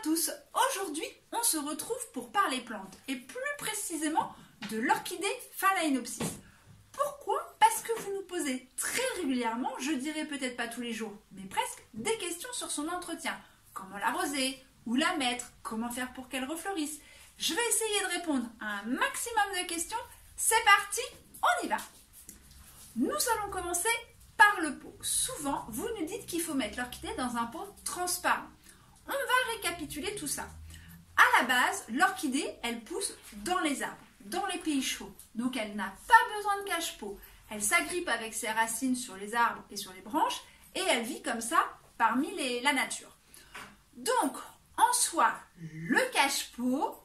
tous, aujourd'hui on se retrouve pour parler plantes et plus précisément de l'orchidée Phalaenopsis. Pourquoi? Parce que vous nous posez très régulièrement, je dirais peut-être pas tous les jours, mais presque, des questions sur son entretien. Comment l'arroser? Où la mettre? Comment faire pour qu'elle refleurisse? Je vais essayer de répondre à un maximum de questions. C'est parti, on y va! Nous allons commencer par le pot. Souvent, vous nous dites qu'il faut mettre l'orchidée dans un pot transparent. On va récapituler tout ça. À la base, l'orchidée, elle pousse dans les arbres, dans les pays chauds. Donc, elle n'a pas besoin de cache-pot. Elle s'agrippe avec ses racines sur les arbres et sur les branches et elle vit comme ça parmi la nature. Donc, en soi, le cache-pot,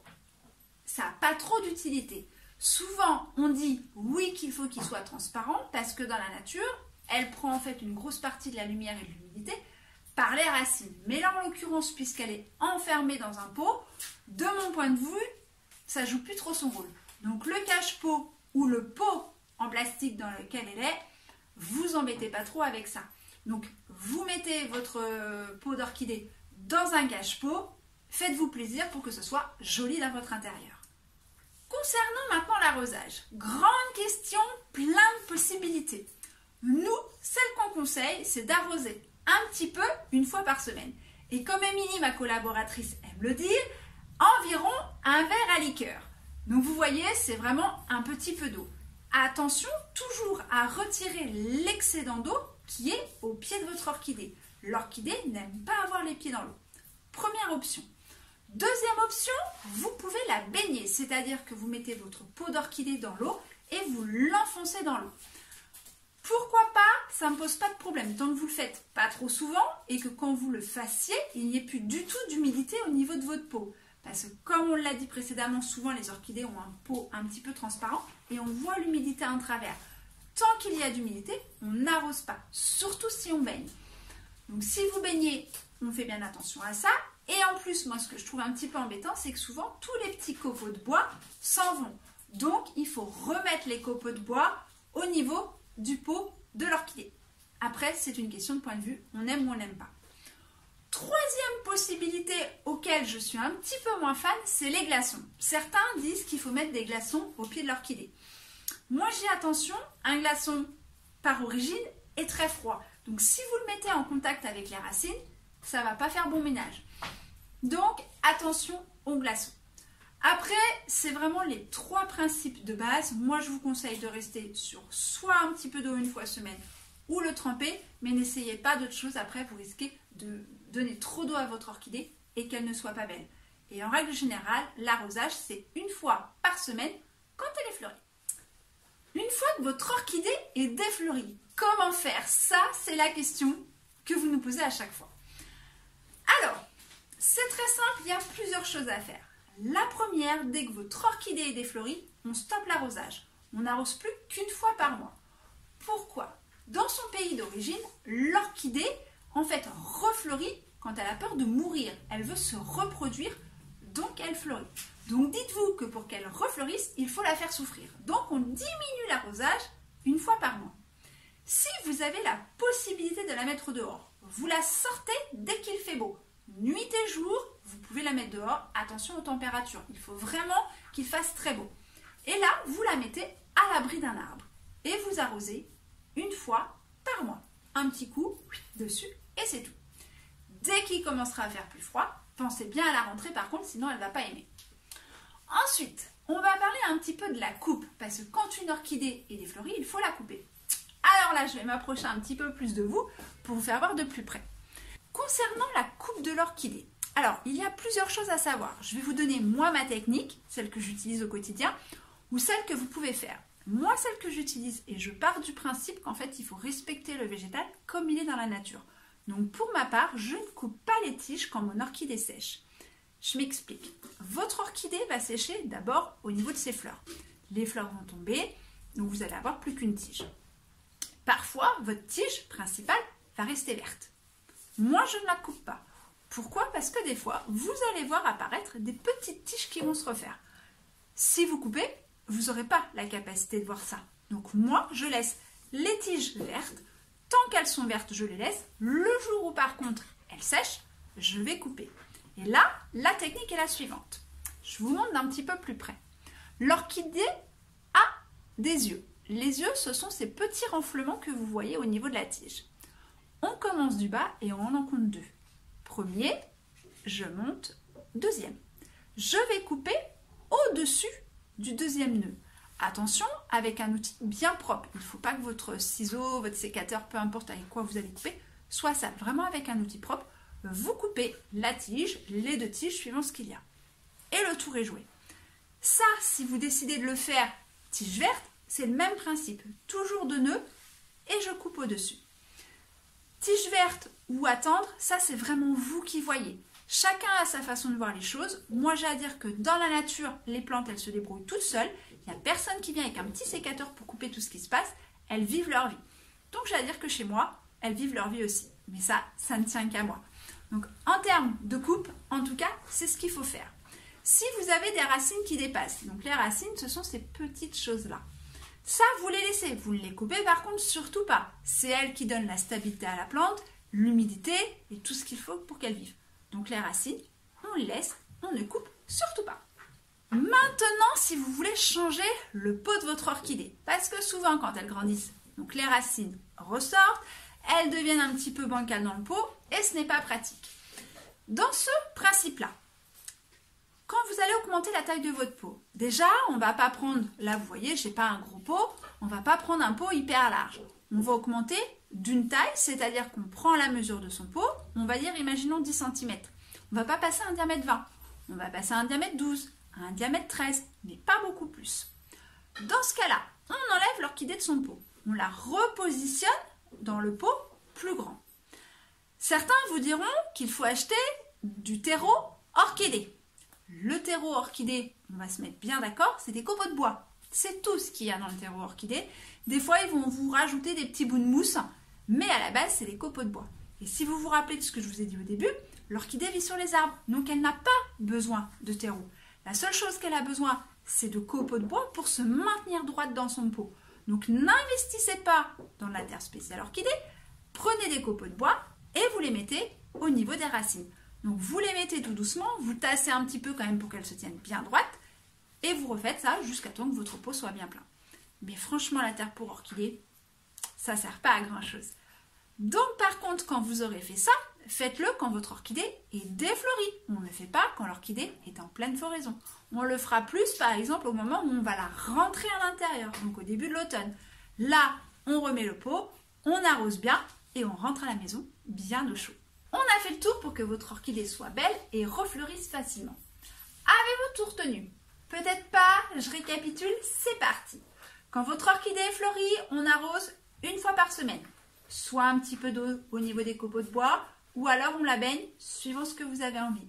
ça n'a pas trop d'utilité. Souvent, on dit oui qu'il faut qu'il soit transparent parce que dans la nature, elle prend en fait une grosse partie de la lumière et de l'humidité par les racines. Mais là, en l'occurrence, puisqu'elle est enfermée dans un pot, de mon point de vue, ça joue plus trop son rôle. Donc, le cache-pot ou le pot en plastique dans lequel elle est, vous embêtez pas trop avec ça. Donc, vous mettez votre pot d'orchidée dans un cache-pot, faites-vous plaisir pour que ce soit joli dans votre intérieur. Concernant maintenant l'arrosage, grande question, plein de possibilités. Nous, celle qu'on conseille, c'est d'arroser un petit peu une fois par semaine. Et comme Émilie, ma collaboratrice, aime le dire, environ un verre à liqueur. Donc vous voyez, c'est vraiment un petit peu d'eau. Attention toujours à retirer l'excédent d'eau qui est au pied de votre orchidée. L'orchidée n'aime pas avoir les pieds dans l'eau. Première option. Deuxième option, vous pouvez la baigner, c'est-à-dire que vous mettez votre pot d'orchidée dans l'eau et vous l'enfoncez dans l'eau. Pourquoi pas? Ça ne me pose pas de problème, tant que vous le faites pas trop souvent et que quand vous le fassiez, il n'y ait plus du tout d'humidité au niveau de votre pot. Parce que comme on l'a dit précédemment, souvent les orchidées ont un pot un petit peu transparent et on voit l'humidité en travers. Tant qu'il y a d'humidité, on n'arrose pas, surtout si on baigne. Donc si vous baignez, on fait bien attention à ça. Et en plus, moi ce que je trouve un petit peu embêtant, c'est que souvent tous les petits copeaux de bois s'en vont. Donc il faut remettre les copeaux de bois au niveau du pot de l'orchidée. Après, c'est une question de point de vue, on aime ou on n'aime pas. Troisième possibilité auquel je suis un petit peu moins fan, c'est les glaçons. Certains disent qu'il faut mettre des glaçons au pied de l'orchidée. Moi, j'ai attention, un glaçon par origine est très froid. Donc, si vous le mettez en contact avec les racines, ça ne va pas faire bon ménage. Donc, attention aux glaçons. Après, c'est vraiment les trois principes de base. Moi, je vous conseille de rester sur soit un petit peu d'eau une fois semaine ou le tremper, mais n'essayez pas d'autre chose. Après, vous risquez de donner trop d'eau à votre orchidée et qu'elle ne soit pas belle. Et en règle générale, l'arrosage, c'est une fois par semaine quand elle est fleurie. Une fois que votre orchidée est défleurie, comment faire? Ça, c'est la question que vous nous posez à chaque fois. Alors, c'est très simple, il y a plusieurs choses à faire. La première, dès que votre orchidée est défleurie, on stoppe l'arrosage. On n'arrose plus qu'une fois par mois. Pourquoi? Dans son pays d'origine, l'orchidée, en fait, refleurit quand elle a peur de mourir. Elle veut se reproduire, donc elle fleurit. Donc dites-vous que pour qu'elle refleurisse, il faut la faire souffrir. Donc on diminue l'arrosage une fois par mois. Si vous avez la possibilité de la mettre dehors, vous la sortez dès qu'il fait beau. Nuit et jour, vous pouvez la mettre dehors. Attention aux températures. Il faut vraiment qu'il fasse très beau. Et là, vous la mettez à l'abri d'un arbre. Et vous arrosez une fois par mois. Un petit coup dessus et c'est tout. Dès qu'il commencera à faire plus froid, pensez bien à la rentrée par contre, sinon elle ne va pas aimer. Ensuite, on va parler un petit peu de la coupe. Parce que quand une orchidée est défleurie, il faut la couper. Alors là, je vais m'approcher un petit peu plus de vous pour vous faire voir de plus près. Concernant la coupe de l'orchidée, alors il y a plusieurs choses à savoir. Je vais vous donner moi ma technique, celle que j'utilise au quotidien, ou celle que vous pouvez faire. Moi, celle que j'utilise, et je pars du principe qu'en fait il faut respecter le végétal comme il est dans la nature. Donc pour ma part, je ne coupe pas les tiges quand mon orchidée sèche. Je m'explique. Votre orchidée va sécher d'abord au niveau de ses fleurs. Les fleurs vont tomber, donc vous allez avoir plus qu'une tige. Parfois, votre tige principale va rester verte. Moi, je ne la coupe pas. Pourquoi? Parce que des fois, vous allez voir apparaître des petites tiges qui vont se refaire. Si vous coupez, vous n'aurez pas la capacité de voir ça. Donc moi, je laisse les tiges vertes. Tant qu'elles sont vertes, je les laisse. Le jour où par contre, elles sèchent, je vais couper. Et là, la technique est la suivante. Je vous montre d'un petit peu plus près. L'orchidée a des yeux. Les yeux, ce sont ces petits renflements que vous voyez au niveau de la tige. On commence du bas et on en compte 2. Premier, je monte, deuxième. Je vais couper au-dessus du deuxième nœud. Attention, avec un outil bien propre. Il ne faut pas que votre ciseau, votre sécateur, peu importe avec quoi vous allez couper, soit sale. Vraiment avec un outil propre, vous coupez la tige, les 2 tiges suivant ce qu'il y a. Et le tour est joué. Ça, si vous décidez de le faire tige verte, c'est le même principe. Toujours 2 nœuds et je coupe au-dessus. Tige verte ou attendre, ça c'est vraiment vous qui voyez. Chacun a sa façon de voir les choses. Moi j'ai à dire que dans la nature, les plantes elles se débrouillent toutes seules. Il n'y a personne qui vient avec un petit sécateur pour couper tout ce qui se passe. Elles vivent leur vie. Donc j'ai à dire que chez moi, elles vivent leur vie aussi. Mais ça ne tient qu'à moi. Donc en termes de coupe, en tout cas, c'est ce qu'il faut faire. Si vous avez des racines qui dépassent, donc les racines ce sont ces petites choses-là. Ça, vous les laissez. Vous ne les coupez par contre surtout pas. C'est elles qui donnent la stabilité à la plante, l'humidité et tout ce qu'il faut pour qu'elle vive. Donc les racines, on les laisse, on ne coupe surtout pas. Maintenant, si vous voulez changer le pot de votre orchidée, parce que souvent quand elles grandissent, donc les racines ressortent, elles deviennent un petit peu bancales dans le pot et ce n'est pas pratique. Dans ce principe-là, quand vous allez augmenter la taille de votre pot, déjà, on ne va pas prendre, là vous voyez, je n'ai pas un gros pot, on ne va pas prendre un pot hyper large. On va augmenter d'une taille, c'est-à-dire qu'on prend la mesure de son pot, on va dire, imaginons 10 cm. On ne va pas passer à un diamètre 20, on va passer à un diamètre 12, à un diamètre 13, mais pas beaucoup plus. Dans ce cas-là, on enlève l'orchidée de son pot. On la repositionne dans le pot plus grand. Certains vous diront qu'il faut acheter du terreau orchidée. Le terreau orchidée, on va se mettre bien d'accord, c'est des copeaux de bois. C'est tout ce qu'il y a dans le terreau orchidée. Des fois, ils vont vous rajouter des petits bouts de mousse, mais à la base, c'est des copeaux de bois. Et si vous vous rappelez de ce que je vous ai dit au début, l'orchidée vit sur les arbres, donc elle n'a pas besoin de terreau. La seule chose qu'elle a besoin, c'est de copeaux de bois pour se maintenir droite dans son pot. Donc n'investissez pas dans la terre spéciale orchidée, prenez des copeaux de bois et vous les mettez au niveau des racines. Donc vous les mettez tout doucement, vous tassez un petit peu quand même pour qu'elles se tiennent bien droites et vous refaites ça jusqu'à temps que votre pot soit bien plein. Mais franchement, la terre pour orchidée, ça ne sert pas à grand chose. Donc par contre, quand vous aurez fait ça, faites-le quand votre orchidée est défleurie. On ne le fait pas quand l'orchidée est en pleine floraison. On le fera plus par exemple au moment où on va la rentrer à l'intérieur, donc au début de l'automne. Là, on remet le pot, on arrose bien et on rentre à la maison bien au chaud. On a fait le tour pour que votre orchidée soit belle et refleurisse facilement. Avez-vous tout retenu? Peut-être pas, je récapitule, c'est parti. Quand votre orchidée est fleurie, on arrose une fois par semaine. Soit un petit peu d'eau au niveau des copeaux de bois, ou alors on la baigne suivant ce que vous avez envie.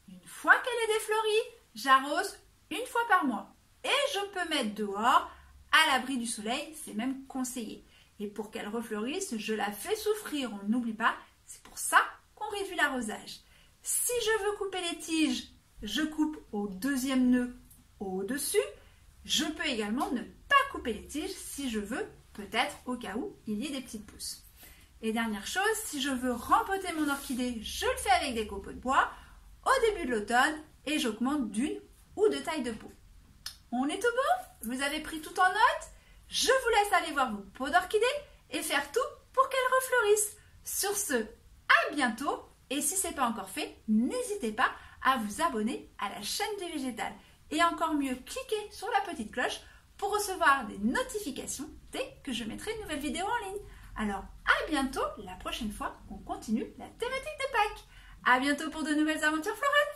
Une fois qu'elle est défleurie, j'arrose une fois par mois. Et je peux mettre dehors, à l'abri du soleil, c'est même conseillé. Et pour qu'elle refleurisse, je la fais souffrir, on n'oublie pas, c'est pour ça qu'on réduit l'arrosage. Si je veux couper les tiges, je coupe au deuxième nœud au-dessus. Je peux également ne pas couper les tiges si je veux, peut-être au cas où il y ait des petites pousses. Et dernière chose, si je veux rempoter mon orchidée, je le fais avec des copeaux de bois au début de l'automne et j'augmente d'une ou deux tailles de pot. On est tout bon? Vous avez pris tout en note? Je vous laisse aller voir vos pots d'orchidée et faire tout pour qu'elles refleurissent. Sur ce, à bientôt et si ce n'est pas encore fait, n'hésitez pas à vous abonner à la chaîne du végétal et encore mieux, cliquez sur la petite cloche pour recevoir des notifications dès que je mettrai une nouvelle vidéo en ligne. Alors, à bientôt la prochaine fois qu'on continue la thématique de Pâques. À bientôt pour de nouvelles aventures florales.